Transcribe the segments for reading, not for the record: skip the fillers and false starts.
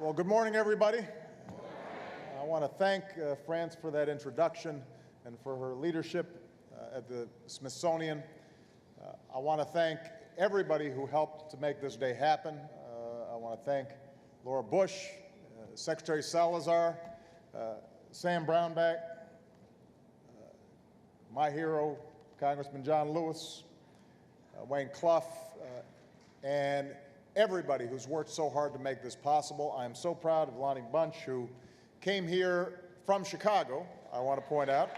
Well, good morning, everybody. I want to thank France for that introduction and for her leadership at the Smithsonian. I want to thank everybody who helped to make this day happen. I want to thank Laura Bush, Secretary Salazar, Sam Brownback, my hero, Congressman John Lewis, Wayne Clough, and everybody who's worked so hard to make this possible. I am so proud of Lonnie Bunch, who came here from Chicago, I want to point out.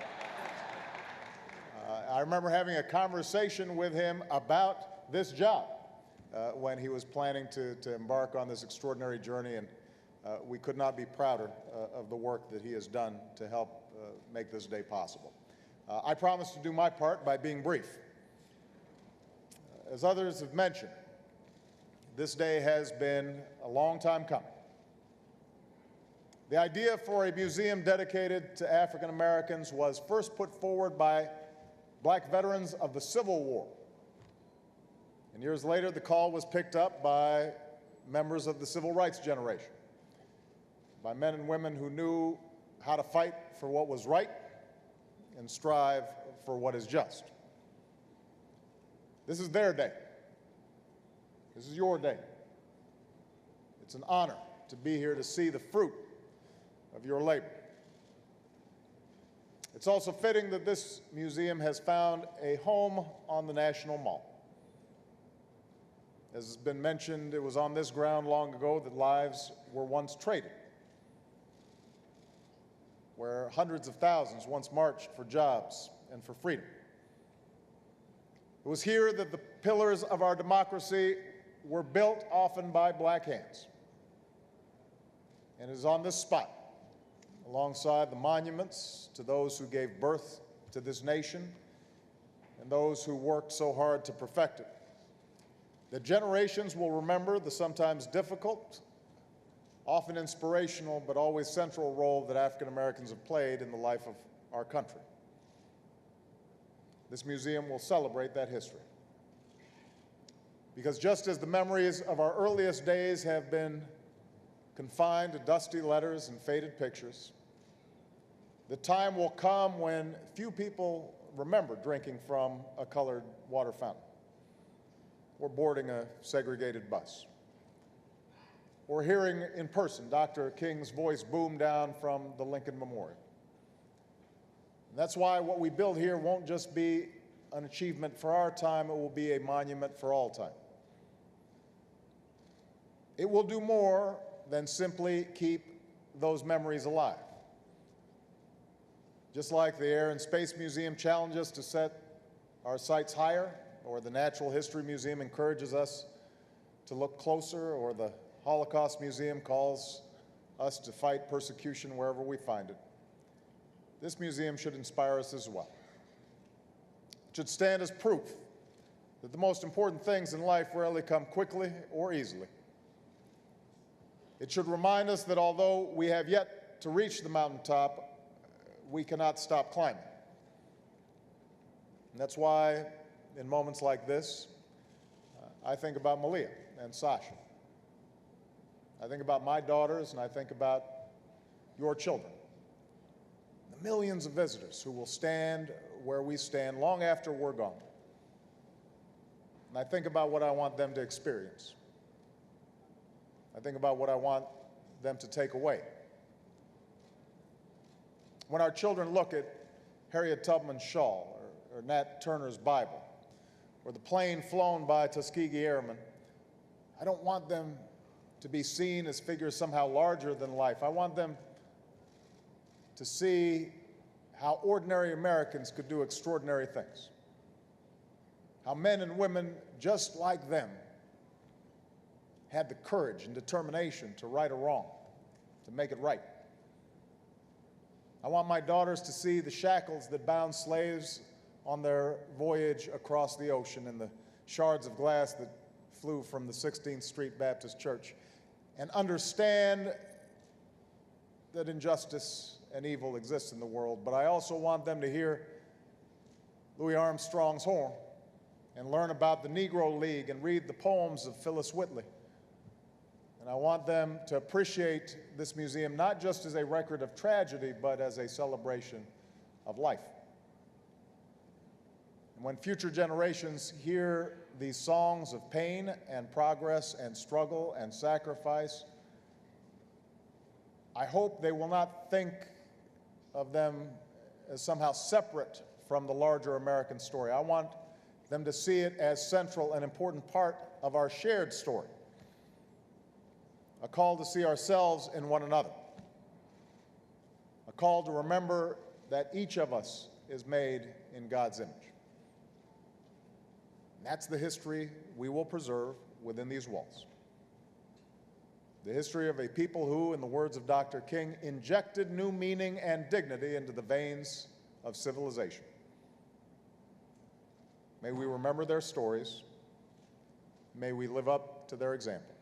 I remember having a conversation with him about this job when he was planning to embark on this extraordinary journey, and we could not be prouder of the work that he has done to help make this day possible. I promise to do my part by being brief. As others have mentioned, this day has been a long time coming. The idea for a museum dedicated to African Americans was first put forward by black veterans of the Civil War. And years later, the call was picked up by members of the civil rights generation, by men and women who knew how to fight for what was right and strive for what is just. This is their day. This is your day. It's an honor to be here to see the fruit of your labor. It's also fitting that this museum has found a home on the National Mall. As has been mentioned, it was on this ground long ago that lives were once traded, where hundreds of thousands once marched for jobs and for freedom. It was here that the pillars of our democracy were built often by black hands. And it is on this spot, alongside the monuments to those who gave birth to this nation and those who worked so hard to perfect it, that generations will remember the sometimes difficult, often inspirational, but always central role that African Americans have played in the life of our country. This museum will celebrate that history. Because just as the memories of our earliest days have been confined to dusty letters and faded pictures, the time will come when few people remember drinking from a colored water fountain, or boarding a segregated bus, or hearing in person Dr. King's voice boom down from the Lincoln Memorial. And that's why what we build here won't just be an achievement for our time, it will be a monument for all time. It will do more than simply keep those memories alive. Just like the Air and Space Museum challenges us to set our sights higher, or the Natural History Museum encourages us to look closer, or the Holocaust Museum calls us to fight persecution wherever we find it, this museum should inspire us as well. It should stand as proof that the most important things in life rarely come quickly or easily. It should remind us that although we have yet to reach the mountaintop, we cannot stop climbing. And that's why, in moments like this, I think about Malia and Sasha. I think about my daughters, and I think about your children. The millions of visitors who will stand where we stand long after we're gone. And I think about what I want them to experience. I think about what I want them to take away. When our children look at Harriet Tubman's shawl, or Nat Turner's Bible, or the plane flown by Tuskegee Airmen, I don't want them to be seen as figures somehow larger than life. I want them to see how ordinary Americans could do extraordinary things. How men and women just like them had the courage and determination to right a wrong, to make it right. I want my daughters to see the shackles that bound slaves on their voyage across the ocean and the shards of glass that flew from the 16th Street Baptist Church, and understand that injustice and evil exists in the world. But I also want them to hear Louis Armstrong's horn and learn about the Negro League and read the poems of Phyllis Whitley. And I want them to appreciate this museum not just as a record of tragedy, but as a celebration of life. And when future generations hear these songs of pain and progress and struggle and sacrifice, I hope they will not think of them as somehow separate from the larger American story. I want them to see it as central and important part of our shared story, a call to see ourselves in one another, a call to remember that each of us is made in God's image. And that's the history we will preserve within these walls. The history of a people who, in the words of Dr. King, injected new meaning and dignity into the veins of civilization. May we remember their stories. May we live up to their example.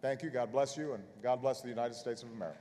Thank you. God bless you, and God bless the United States of America.